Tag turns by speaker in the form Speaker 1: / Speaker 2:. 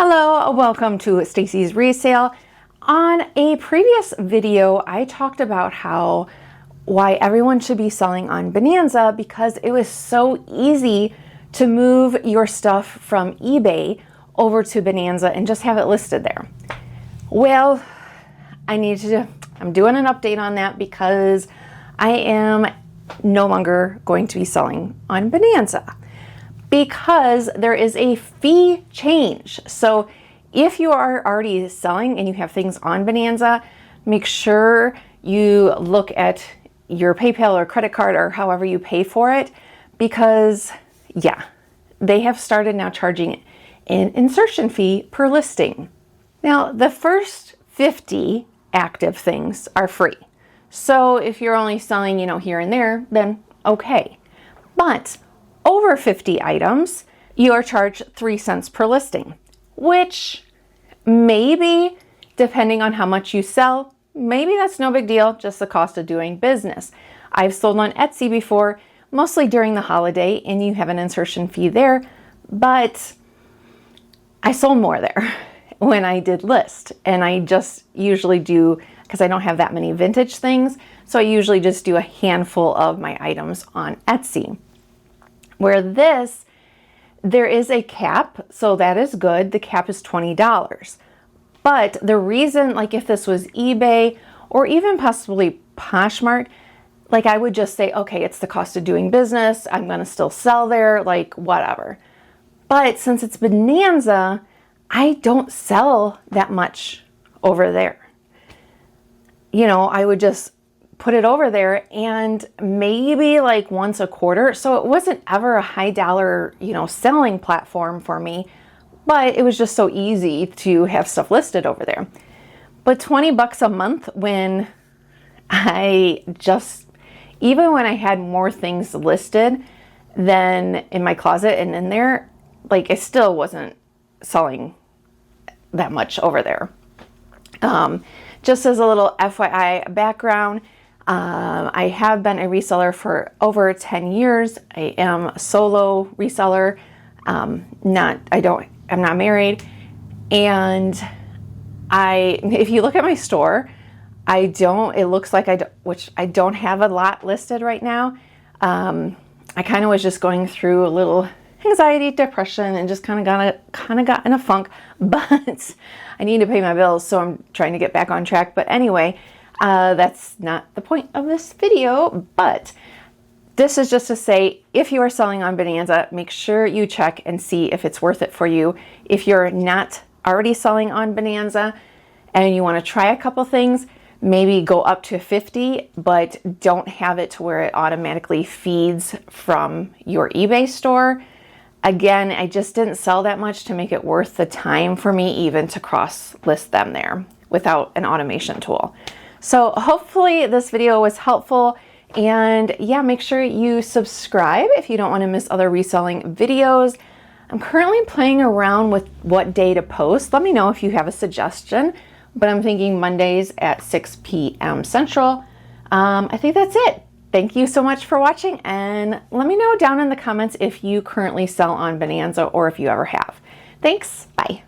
Speaker 1: Hello, welcome to Staci's Resale. On a previous video, I talked about why everyone should be selling on Bonanza because it was so easy to move your stuff from eBay over to Bonanza and just have it listed there. Well, I'm doing an update on that because I am no longer going to be selling on Bonanza, because there is a fee change. So if you are already selling and you have things on Bonanza, make sure you look at your PayPal or credit card or however you pay for it, because yeah, they have started now charging an insertion fee per listing. Now, the first 50 active things are free. So if you're only selling, here and there, then okay. But over 50 items, you are charged 3 cents per listing, which maybe, depending on how much you sell, maybe that's no big deal, just the cost of doing business. I've sold on Etsy before, mostly during the holiday, and you have an insertion fee there, but I sold more there when I did list. And I just usually do, because I don't have that many vintage things, so I usually just do a handful of my items on Etsy. Where there is a cap, so that is good. The cap is $20. But the reason, like if this was eBay or even possibly Poshmark, like I would just say, okay, it's the cost of doing business. I'm going to still sell there, like whatever. But since it's Bonanza, I don't sell that much over there. I would just put it over there and maybe like once a quarter. So it wasn't ever a high dollar, selling platform for me, but it was just so easy to have stuff listed over there. But $20 a month when even when I had more things listed than in my closet and in there, like I still wasn't selling that much over there. Just as a little FYI background, I have been a reseller for over 10 years. I am a solo reseller. I'm not married. And if you look at my store, it looks like I don't have a lot listed right now. I kind of was just going through a little anxiety, depression, and just kind of got in a funk, but I need to pay my bills, so I'm trying to get back on track. But anyway, that's not the point of this video, but this is just to say, if you are selling on Bonanza, make sure you check and see if it's worth it for you. If you're not already selling on Bonanza and you want to try a couple things, maybe go up to 50, but don't have it to where it automatically feeds from your eBay store. Again, I just didn't sell that much to make it worth the time for me even to cross list them there without an automation tool. So hopefully this video was helpful, and yeah, make sure you subscribe if you don't want to miss other reselling videos. I'm currently playing around with what day to post. Let me know if you have a suggestion, but I'm thinking Mondays at 6 p.m. Central. I think that's it. Thank you so much for watching, and let me know down in the comments if you currently sell on Bonanza or if you ever have. Thanks, bye.